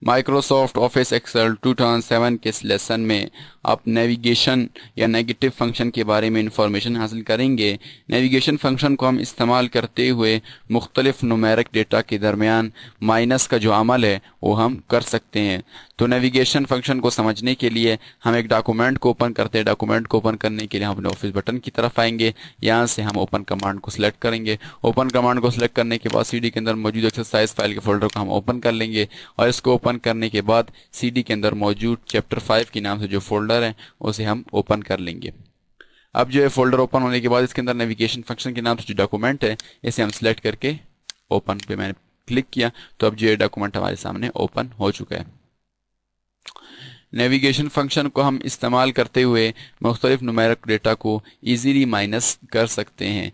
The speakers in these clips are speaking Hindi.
माइक्रोसॉफ्ट ऑफिस एक्सेल 2007 के इस लेसन में आप नेविगेशन या नेगेटिव फंक्शन के बारे में इंफॉर्मेशन हासिल करेंगे। नेविगेशन फंक्शन को हम इस्तेमाल करते हुए मुख्तलिफ नुमेरिक डेटा के दरमियान माइनस का जो अमल है वो हम कर सकते हैं। तो नेविगेशन फंक्शन को समझने के लिए हम एक डॉक्यूमेंट को ओपन करते हैं। डॉक्यूमेंट को ओपन करने के लिए हम अपने ऑफिस बटन की तरफ आएंगे। यहाँ से हम ओपन कमांड को सिलेक्ट करेंगे। ओपन कमांड को सिलेक्ट करने के बाद सीडी के अंदर मौजूद एक्सरसाइज फाइल के फोल्डर को हम ओपन कर लेंगे और इसको ओपन करने के बाद सीडी के अंदर मौजूद चैप्टर 5 के नाम से जो फोल्डर है उसे हम ओपन कर लेंगे। अब जो है फोल्डर ओपन होने के बाद इसके अंदर नेविगेशन फंक्शन के नाम से जो डॉक्यूमेंट है इसे हम सिलेक्ट करके ओपन पे मैंने क्लिक किया तो अब जो ये डॉक्यूमेंट हमारे सामने ओपन हो चुका है। नेविगेशन फंक्शन को हम इस्तेमाल करते हुए मुख्तलिफ नुमेरिक डेटा को इजीली माइनस कर सकते हैं।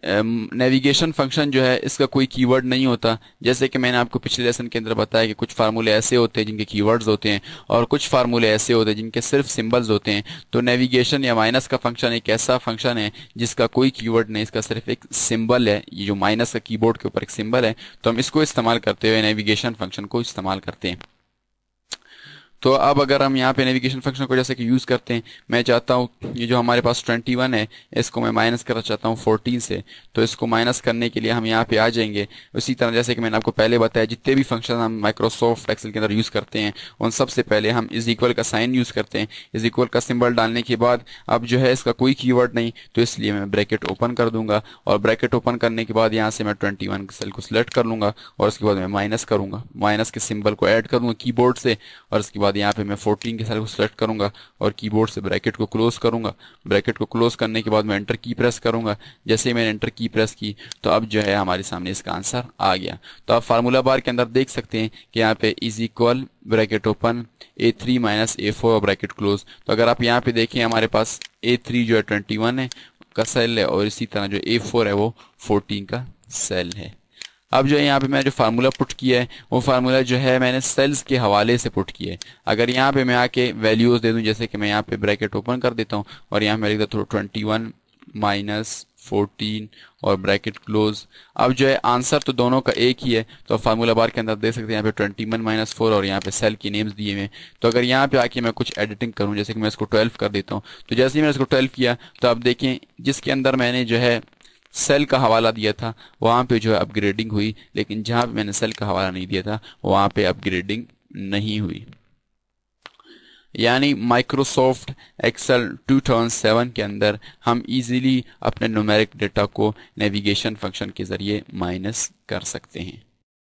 नेविगेशन फंक्शन जो है इसका कोई कीवर्ड नहीं होता। जैसे कि मैंने आपको पिछले लेसन के अंदर बताया कि कुछ फार्मूले ऐसे होते हैं जिनके कीवर्ड्स होते हैं और कुछ फार्मूले ऐसे होते हैं जिनके सिर्फ सिंबल्स होते हैं। तो नेविगेशन या माइनस का फंक्शन एक ऐसा फंक्शन है जिसका कोई कीवर्ड नहीं, इसका सिर्फ एक सिंबल है। ये जो माइनस का कीबोर्ड के ऊपर एक सिंबल है तो हम इसको इस्तेमाल करते हुए नेविगेशन फंक्शन को इस्तेमाल करते हैं। तो अब अगर हम यहाँ पे नेविगेशन फंक्शन को जैसे कि यूज करते हैं, मैं चाहता हूँ ये जो हमारे पास 21 है इसको मैं माइनस करना चाहता हूँ 14 से। तो इसको माइनस करने के लिए हम यहाँ पे आ जाएंगे। उसी तरह जैसे कि मैंने आपको पहले बताया जितने भी फंक्शन हम माइक्रोसॉफ्ट एक्सेल के अंदर यूज करते हैं उन सबसे पहले हम इज इक्वल का साइन यूज करते हैं। इज इक्वल का सिंबल डालने के बाद अब जो है इसका कोई कीवर्ड नहीं तो इसलिए मैं ब्रैकेट ओपन कर दूंगा और ब्रैकेट ओपन करने के बाद यहाँ से मैं 21 सेल को सिलेक्ट कर लूंगा और उसके बाद मैं माइनस करूंगा। माइनस के सिंबल को ऐड करूंगा कीबोर्ड से और उसके बाद यहाँ पे मैं 14 के सेल को सिलेक्ट करूंगा और कीबोर्ड से ब्रैकेट को क्लोज करूंगा। ब्रैकेट को क्लोज करने के बाद मैं एंटर की प्रेस करूंगा। जैसे ही मैंने एंटर की प्रेस की तो अब जो है हमारे सामने इसका आंसर आ गया। तो आप फार्मूला बार के अंदर देख सकते हैं कि यहाँ पे is equal bracket open A3 minus A4 और ब्रैकेट क्लोज। तो अगर आप यहाँ पे देखें हमारे पास A3 जो है 21 है का सेल है और इसी तरह जो A4 है वो 14 का सेल है। अब जो है यहाँ पे मैं जो फार्मूला पुट किया है वो फार्मूला जो है मैंने सेल्स के हवाले से पुट किया है। अगर यहाँ पे मैं आके वैल्यूज दे दूं, जैसे कि मैं यहाँ पे ब्रैकेट ओपन कर देता हूँ और यहाँ मैं लिख देता हूँ 21 माइनस 14 और ब्रैकेट क्लोज। अब जो है आंसर तो दोनों का एक ही है। तो फार्मूला बार के अंदर देख सकते हैं यहाँ पे 21 माइनस 4 और यहाँ पे सेल की नेम्स दिए हुए हैं। तो अगर यहाँ पे आके मैं कुछ एडिटिंग करूँ, जैसे कि मैं इसको 12 कर देता हूँ, तो जैसे ही मैंने इसको 12 किया तो आप देखें जिसके अंदर मैंने जो है सेल का हवाला दिया था वहां पे जो है अपग्रेडिंग हुई, लेकिन जहां पे मैंने सेल का हवाला नहीं दिया था वहां पे अपग्रेडिंग नहीं हुई। यानी माइक्रोसॉफ्ट एक्सेल 2007 के अंदर हम इजीली अपने न्यूमेरिक डेटा को नेविगेशन फंक्शन के जरिए माइनस कर सकते हैं।